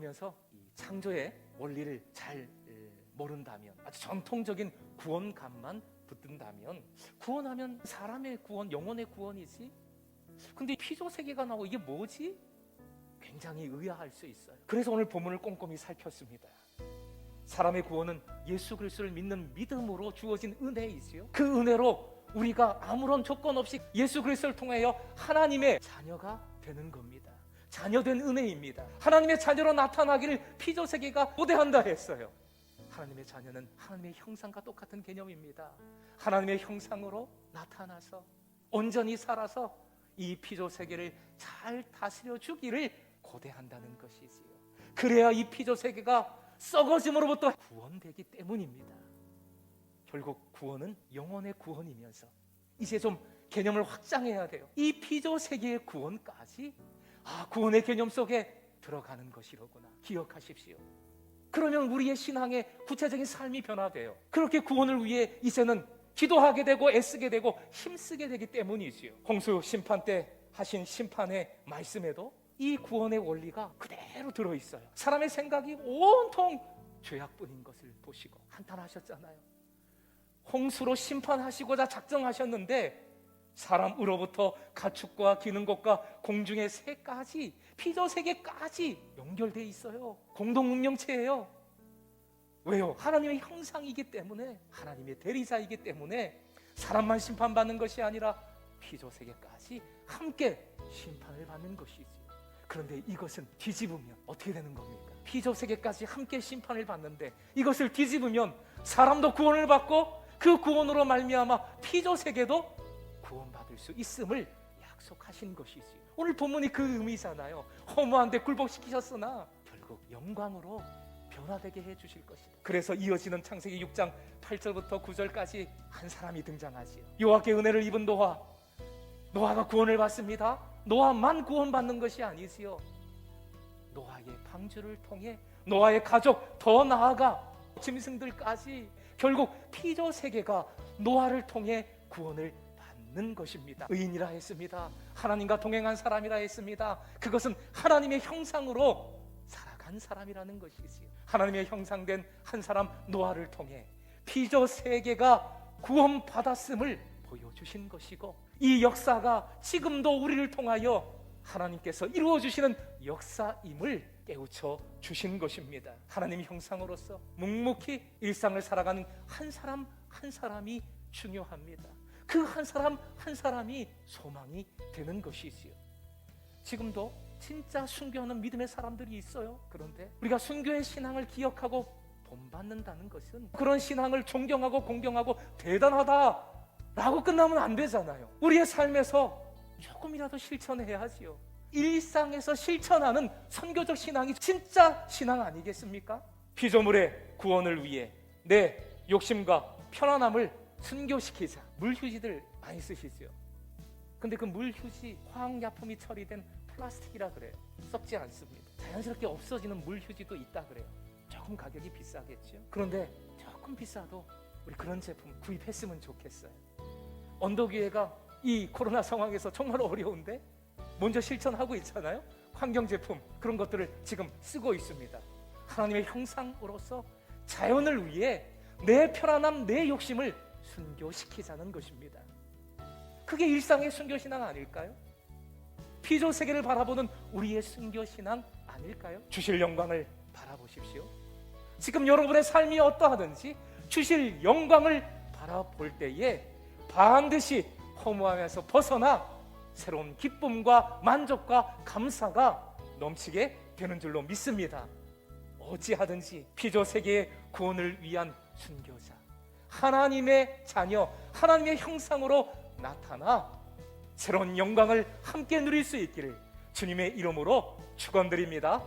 살면서 이 창조의 원리를 잘 모른다면, 아주 전통적인 구원관만 붙든다면, 구원하면 사람의 구원, 영혼의 구원이지, 근데 피조 세계가 나오고 이게 뭐지? 굉장히 의아할 수 있어요. 그래서 오늘 본문을 꼼꼼히 살폈습니다. 사람의 구원은 예수 그리스도를 믿는 믿음으로 주어진 은혜이지요. 그 은혜로 우리가 아무런 조건 없이 예수 그리스도를 통하여 하나님의 자녀가 되는 겁니다. 자녀된 은혜입니다. 하나님의 자녀로 나타나기를 피조 세계가 고대한다 했어요. 하나님의 자녀는 하나님의 형상과 똑같은 개념입니다. 하나님의 형상으로 나타나서 온전히 살아서 이 피조 세계를 잘 다스려 주기를 고대한다는 것이지요. 그래야 이 피조 세계가 썩어짐으로부터 구원되기 때문입니다. 결국 구원은 영혼의 구원이면서 이제 좀 개념을 확장해야 돼요. 이 피조 세계의 구원까지 구원의 개념 속에 들어가는 것이로구나 기억하십시오. 그러면 우리의 신앙의 구체적인 삶이 변화돼요. 그렇게 구원을 위해 이제는 기도하게 되고 애쓰게 되고 힘쓰게 되기 때문이지요. 홍수 심판 때 하신 심판의 말씀에도 이 구원의 원리가 그대로 들어있어요. 사람의 생각이 온통 죄악뿐인 것을 보시고 한탄하셨잖아요. 홍수로 심판하시고자 작정하셨는데 사람으로부터 가축과 기는 것과 공중의 새까지 피조 세계까지 연결되어 있어요. 공동 운명체예요. 왜요? 하나님의 형상이기 때문에, 하나님의 대리자이기 때문에 사람만 심판받는 것이 아니라 피조 세계까지 함께 심판을 받는 것이지요. 그런데 이것은 뒤집으면 어떻게 되는 겁니까? 피조 세계까지 함께 심판을 받는데 이것을 뒤집으면 사람도 구원을 받고 그 구원으로 말미암아 피조 세계도 구원받을 수 있음을 약속하신 것이지요. 오늘 본문이 그 의미잖아요. 허무한데 굴복시키셨으나 결국 영광으로 변화되게 해주실 것이다. 그래서 이어지는 창세기 6장 8절부터 9절까지 한 사람이 등장하지요. 여호와께 은혜를 입은 노아가 구원을 받습니다. 노아만 구원받는 것이 아니지요. 노아의 방주를 통해 노아의 가족, 더 나아가 짐승들까지 결국 피조 세계가 노아를 통해 구원을 받는 것입니다. 의인이라 했습니다. 하나님과 동행한 사람이라 했습니다. 그것은 하나님의 형상으로 살아간 사람이라는 것이지요. 하나님의 형상된 한 사람 노아를 통해 피조 세계가 구원받았음을 보여주신 것이고, 이 역사가 지금도 우리를 통하여 하나님께서 이루어주시는 역사임을 깨우쳐 주신 것입니다. 하나님 형상으로서 묵묵히 일상을 살아가는 한 사람 한 사람이 중요합니다. 그 한 사람 한 사람이 소망이 되는 것이지요. 지금도 진짜 순교하는 믿음의 사람들이 있어요. 그런데 우리가 순교의 신앙을 기억하고 본받는다는 것은 그런 신앙을 존경하고 공경하고 대단하다라고 끝나면 안 되잖아요. 우리의 삶에서 조금이라도 실천해야지요. 일상에서 실천하는 선교적 신앙이 진짜 신앙 아니겠습니까? 피조물의 구원을 위해 내 욕심과 편안함을 순교시키자. 물휴지들 많이 쓰시죠. 근데 그 물휴지 화학약품이 처리된 플라스틱이라 그래요. 썩지 않습니다. 자연스럽게 없어지는 물휴지도 있다 그래요. 조금 가격이 비싸겠죠. 그런데 조금 비싸도 우리 그런 제품 구입했으면 좋겠어요. 언더기회가 이 코로나 상황에서 정말 어려운데 먼저 실천하고 있잖아요. 환경제품 그런 것들을 지금 쓰고 있습니다. 하나님의 형상으로서 자연을 위해 내 편안함, 내 욕심을 순교시키자는 것입니다. 그게 일상의 순교신앙 아닐까요? 피조 세계를 바라보는 우리의 순교신앙 아닐까요? 주실 영광을 바라보십시오. 지금 여러분의 삶이 어떠하든지 주실 영광을 바라볼 때에 반드시 허무함에서 벗어나 새로운 기쁨과 만족과 감사가 넘치게 되는 줄로 믿습니다. 어찌하든지 피조 세계의 구원을 위한 순교자, 하나님의 자녀, 하나님의 형상으로 나타나 새로운 영광을 함께 누릴 수 있기를 주님의 이름으로 축원드립니다.